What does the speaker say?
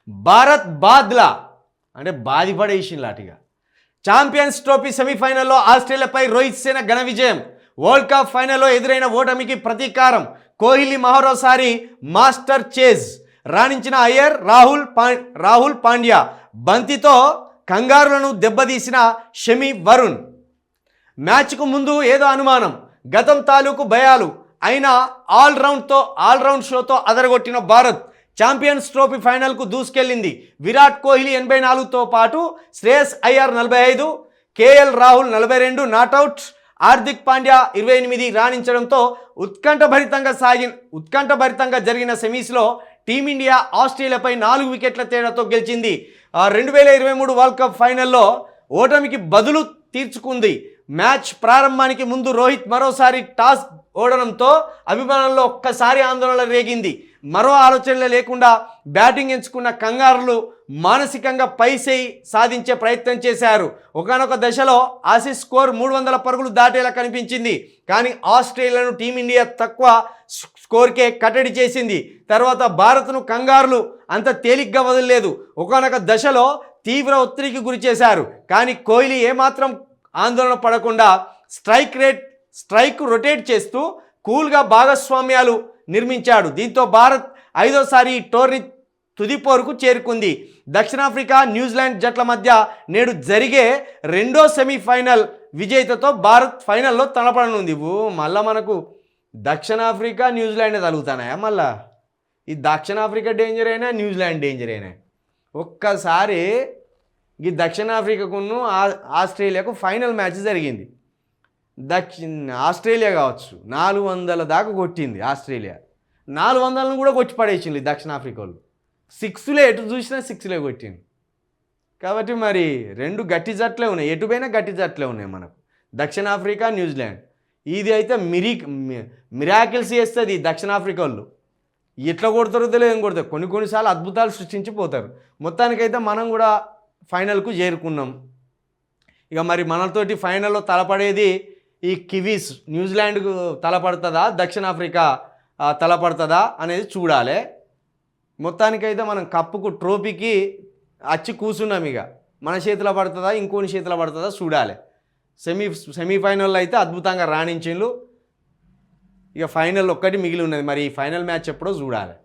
భారత్ బాద్లా అంటే బాధిపడేసింది లాటిగా. Champions trophy సెమీఫైనల్లో ఆస్ట్రేలియాపై రోహిత్ సేన ఘన విజయం. వరల్డ్ కప్ ఫైనల్లో ఎదురైన ఓటమికి ప్రతీకారం. కోహ్లీ మరోసారి మాస్టర్ చేజ్. రాణించిన అయ్యర్, రాహుల్ పాండ్యా. బంతితో కంగారులను దెబ్బతీసిన షమి వరుణ్. మ్యాచ్కు ముందు ఏదో అనుమానం, గతం తాలూకు భయాలు అయినా ఆల్రౌండ్ షోతో అదరగొట్టిన భారత్ ఛాంపియన్స్ ట్రోఫీ ఫైనల్కు దూసుకెళ్లింది. విరాట్ కోహ్లీ 84తో పాటు శ్రేయస్ అయ్యర్ 45, కేఎల్ రాహుల్ 42 నాట్అవుట్, హార్దిక్ పాండ్యా 28 రాణించడంతో ఉత్కంఠభరితంగా జరిగిన సెమీస్లో టీమిండియా ఆస్ట్రేలియాపై 4 వికెట్ల తేడాతో గెలిచింది. 2023 వరల్డ్ కప్ ఫైనల్లో ఓటమికి బదులు తీర్చుకుంది. మ్యాచ్ ప్రారంభానికి ముందు రోహిత్ మరోసారి టాస్ ఓడడంతో అభిమానుల్లో ఒక్కసారి ఆందోళన రేగింది. మరో ఆలోచనలే లేకుండా బ్యాటింగ్ ఎంచుకున్న కంగారులు మానసికంగా పైసేయి సాధించే ప్రయత్నం చేశారు. ఒకానొక దశలో ఆసీస్ స్కోర్ 300 పరుగులు దాటేలా కనిపించింది. కానీ ఆస్ట్రేలియాను టీమిండియా తక్కువ స్కోర్కే కట్టడి చేసింది. తర్వాత భారత్ను కంగారులు అంత తేలిగ్గా వదలలేదు. ఒకానొక దశలో తీవ్ర ఒత్తిడికి గురి చేశారు. కానీ కోహ్లీ ఏమాత్రం ఆందోళన పడకుండా స్ట్రైక్ రొటేట్ చేస్తూ కూల్గా భాగస్వామ్యాలు నిర్మించాడు. దీంతో భారత్ 5వసారి ఈ టోర్నీ తుదిపోరుకు చేరుకుంది. దక్షిణాఫ్రికా, న్యూజిలాండ్ జట్ల మధ్య నేడు జరిగే రెండో సెమీఫైనల్ విజేతతో భారత్ ఫైనల్లో తలపడనుంది. మళ్ళా మనకు దక్షిణాఫ్రికా, న్యూజిలాండ్ తగులుతున్నాయా? మళ్ళా ఈ దక్షిణాఫ్రికా డేంజర్ అయినా, న్యూజిలాండ్ డేంజర్ అయినా. ఒక్కసారి ఈ దక్షిణాఫ్రికాకును ఆస్ట్రేలియాకు ఫైనల్ మ్యాచ్ జరిగింది. ఆస్ట్రేలియా కావచ్చు 400 దాకా కొట్టింది. ఆస్ట్రేలియా 400ను కూడా కొట్టి పడేసింది దక్షిణాఫ్రికా వాళ్ళు. 6లే, ఎటు చూసినా 6లే కొట్టింది. కాబట్టి మరి రెండు గట్టి జట్లే ఉన్నాయి, ఎటుపోయినా గట్టి జట్లే ఉన్నాయి మనకు దక్షిణాఫ్రికా, న్యూజిలాండ్. ఇది అయితే మిరాకిల్స్ చేస్తుంది దక్షిణాఫ్రికా వాళ్ళు. ఎట్లా కొడతారో తెలియదు, ఏం కొడతారు, కొన్నిసార్లు అద్భుతాలు సృష్టించిపోతారు. మొత్తానికైతే మనం కూడా ఫైనల్కు చేరుకున్నాం. ఇక మరి మనతోటి ఫైనల్లో తలపడేది ఈ కివీస్. న్యూజిలాండ్కు తలపడుతుందా, దక్షిణాఫ్రికా తలపడుతుందా అనేది చూడాలి. మొత్తానికైతే మనం కప్పుకు ట్రోఫీకి వచ్చి కూర్చున్నాం. ఇక మన చేతిలో పడుతుందా, ఇంకోని చేతిలో పడుతుందా చూడాలి. సెమీఫైనల్లో అయితే అద్భుతంగా రాణించిండ్రు. ఇక ఫైనల్ ఒక్కటి మిగిలి ఉన్నది. మరి ఈ ఫైనల్ మ్యాచ్ ఎప్పుడో చూడాలి.